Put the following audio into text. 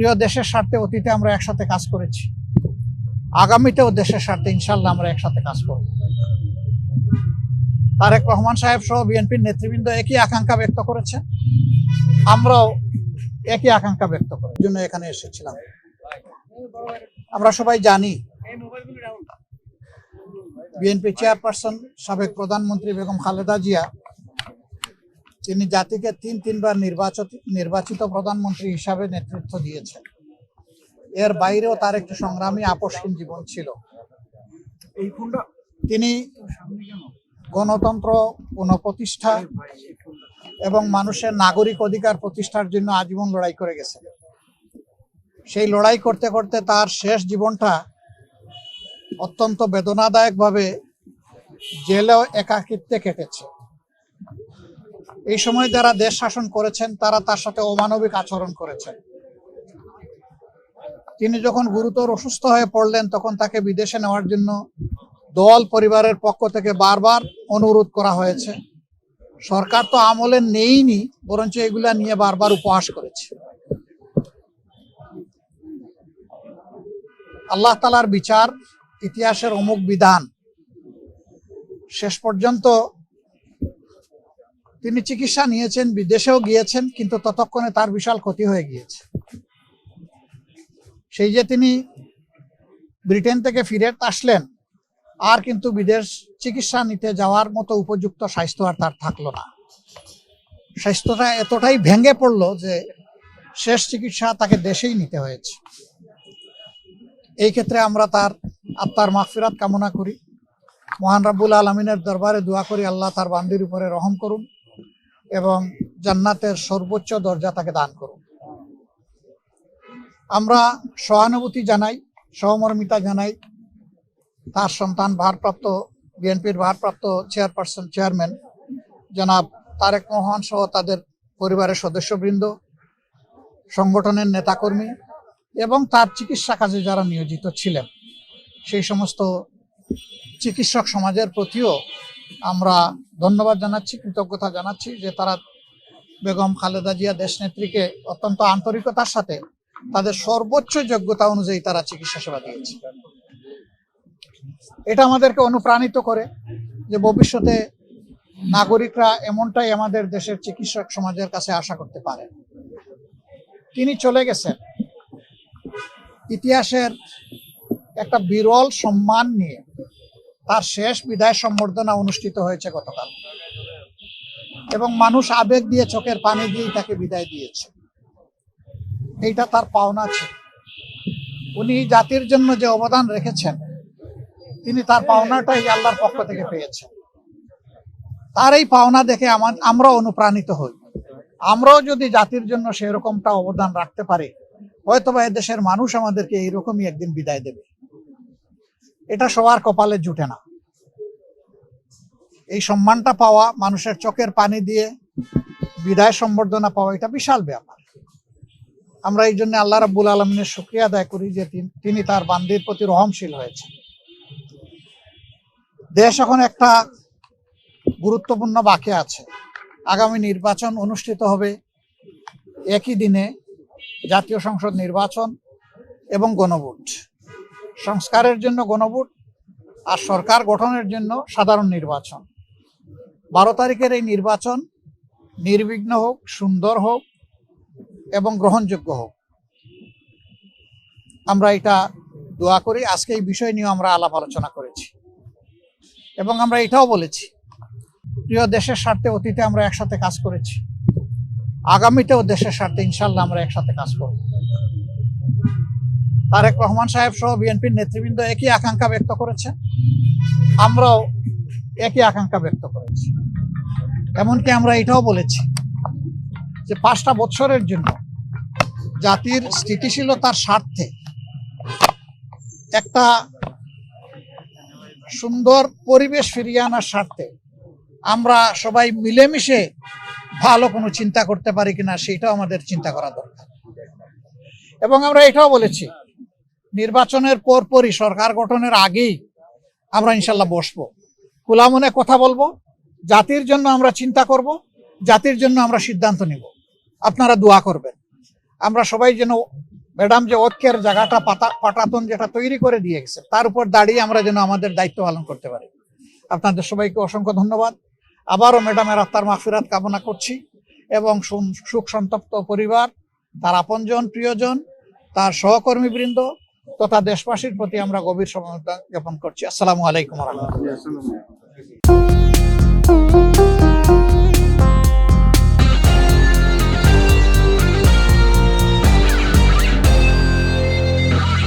প্রিয় দেশের স্বার্থে অতীতে আমরা একসাথে কাজ করেছি, আগামীতেও দেশের স্বার্থে ইনশাল্লাহ আমরা একসাথে কাজ করব। তারেক রহমান সাহেব সহ বিএনপির নেতৃবৃন্দ একই আকাঙ্ক্ষা ব্যক্ত করেছেন, আমরাও একই আকাঙ্ক্ষা ব্যক্ত করার জন্য এখানে এসেছিলাম। আমরা সবাই জানি বিএনপি চেয়ারপারসন সাবেক প্রধানমন্ত্রী বেগম খালেদা জিয়া, তিনি জাতিকে তিনবার নির্বাচিত প্রধানমন্ত্রী হিসাবে নেতৃত্ব দিয়েছেন। এর বাইরেও তার একটি সংগ্রামী আপসহীন জীবন ছিল। তিনি গণতন্ত্র পুনঃপ্রতিষ্ঠা এবং মানুষের নাগরিক অধিকার প্রতিষ্ঠার জন্য আজীবন লড়াই করে গেছেন। সেই লড়াই করতে করতে তার শেষ জীবনটা অত্যন্ত বেদনাদায়কভাবে জেলেও একাকিত্বে কেটেছে। এই সময় যারা দেশ শাসন করেছেন তারা তার সাথে অমানবিক আচরণ করেছেন। তিনি যখন গুরুতর অসুস্থ হয়ে পড়লেন তখন তাকে বিদেশে নেওয়ার জন্য দল পরিবারের পক্ষ থেকে বারবার অনুরোধ করা হয়েছে। সরকার তো আমলে নেইনি, বরঞ্চ এগুলা নিয়ে বারবার উপহাস করেছে। আল্লাহ তাআলার বিচার ইতিহাসের অমুক বিধান। শেষ পর্যন্ত তিনি চিকিৎসা নিয়েছেন, বিদেশেও গিয়েছেন, কিন্তু ততক্ষণে তার বিশাল ক্ষতি হয়ে গিয়েছে। সেই যে তিনি ব্রিটেন থেকে ফিরে আসলেন, আর কিন্তু বিদেশ চিকিৎসা নিতে যাওয়ার মতো উপযুক্ত স্বাস্থ্য আর তার থাকলো না। স্বাস্থ্যটা এতটাই ভেঙে পড়লো যে শেষ চিকিৎসা তাকে দেশেই নিতে হয়েছে। এই ক্ষেত্রে আমরা তার আত্মার মাগফিরাত কামনা করি। মহান রাব্বুল আলামিনের দরবারে দোয়া করি আল্লাহ তার বান্দির উপরে রহম করুন এবং জান্নাতের সর্বোচ্চ দরজা তাকে দান করুন। আমরা সহানুভূতি জানাই, সহমর্মিতা জানাই তার সন্তান বিএনপির ভারপ্রাপ্ত চেয়ারম্যান জনাব তারেক রহমান সহ তাদের পরিবারের সদস্যবৃন্দ, সংগঠনের নেতাকর্মী এবং তার চিকিৎসা কাজে যারা নিয়োজিত ছিলেন, সেই সমস্ত চিকিৎসক সমাজের প্রতিও আমরা ধন্যবাদ জানাচ্ছি, কৃতজ্ঞতা জানাচ্ছি যে তারা বেগম খালেদা জিয়া দেশনেত্রীকে অত্যন্ত আন্তরিকতার সাথে তাদের সর্বোচ্চ যোগ্যতা অনুযায়ী তারা চিকিৎসা সেবা দিয়েছে। এটা আমাদেরকে অনুপ্রাণিত করে যে ভবিষ্যতে নাগরিকরা এমনটাই আমাদের দেশের চিকিৎসক সমাজের কাছে আশা করতে পারে। তিনি চলে গেছেন ইতিহাসের একটা বিরল সম্মান নিয়ে। তার শেষ বিদায় সম্বর্ধনা অনুষ্ঠিত হয়েছে গতকাল এবং মানুষ আবেগ দিয়ে, চোখের পানি দিয়েই তাকে বিদায় দিয়েছে। এইটা তার পাওনা ছিল। উনি জাতির জন্য যে অবদান রেখেছেন, তিনি তার পাওনাটাই আল্লাহর পক্ষ থেকে পেয়েছেন। তার এই পাওনা দেখে আমরা অনুপ্রাণিত হই। আমরাও যদি জাতির জন্য সেরকমটা অবদান রাখতে পারি, হয়তোবা এদেশের মানুষ আমাদেরকে এইরকমই একদিন বিদায় দেবে। এটা সবার কপালে জুটে না। এই সম্মানটা পাওয়া, মানুষের চোখের পানি দিয়ে বিদায় সম্বর্ধনা পাওয়া, এটা বিশাল ব্যাপার। আমরা এই জন্য আল্লাহ রাব্বুল আলামিনের শুকরিয়া আদায় করি যে তিনি তার বান্দির প্রতি রহমশীল হয়েছেন। দেশ এখন একটা গুরুত্বপূর্ণ বাঁকে আছে। আগামী নির্বাচন অনুষ্ঠিত হবে একই দিনে, জাতীয় সংসদ নির্বাচন এবং গণভোট। সংস্কারের জন্য গণভোট আর সরকার গঠনের জন্য সাধারণ নির্বাচন। 12 তারিখের এই নির্বাচন নির্বিঘ্ন হোক, সুন্দর হোক এবং গ্রহণযোগ্য হোক, আমরা এটা দোয়া করি। আজকে এই বিষয় নিয়ে আমরা আলাপ আলোচনা করেছি এবং আমরা এটাও বলেছি, প্রিয় দেশের স্বার্থে অতীতে আমরা একসাথে কাজ করেছি, আগামীতেও দেশের স্বার্থে ইনশাল্লাহ আমরা একসাথে কাজ করব। তারেক রহমান সাহেব সহ বিএনপির নেতৃবৃন্দ একই আকাঙ্ক্ষা ব্যক্ত করেছেন, আমরাও একই আকাঙ্ক্ষা ব্যক্ত করেছি। এমনকি আমরা এটাও বলেছি যে 5টা বছরের জন্য জাতির স্থিতিশীলতার স্বার্থে একটা সুন্দর পরিবেশ ফিরিয়ে আনার স্বার্থে আমরা সবাই মিলেমিশে ভালো কোনো চিন্তা করতে পারি কিনা, সেটাও আমাদের চিন্তা করা দরকার। এবং আমরা এটাও বলেছি, নির্বাচনের পরপরই, সরকার গঠনের আগেই আমরা ইনশাল্লাহ বসবো, খোলা মনে কথা বলবো, জাতির জন্য আমরা চিন্তা করব, জাতির জন্য আমরা সিদ্ধান্ত নিব। আপনারা দোয়া করবেন আমরা সবাই যেন ম্যাডাম যে ঐক্যের জায়গাটা পাটাতন যেটা তৈরি করে দিয়ে গেছে, তার উপর দাঁড়িয়ে আমরা যেন আমাদের দায়িত্ব পালন করতে পারি। আপনাদের সবাইকে অসংখ্য ধন্যবাদ। আবারও ম্যাডামের আত্মার মাগফিরাত কামনা করছি এবং সুখ সন্তপ্ত পরিবার, তার আপনজন, প্রিয়জন, তার সহকর্মী বৃন্দ তথা দেশবাসীর প্রতি আমরা গভীর সমবেদনা জ্ঞাপন করছি। আসসালামু আলাইকুম ওয়া রাহমাতুল্লাহ।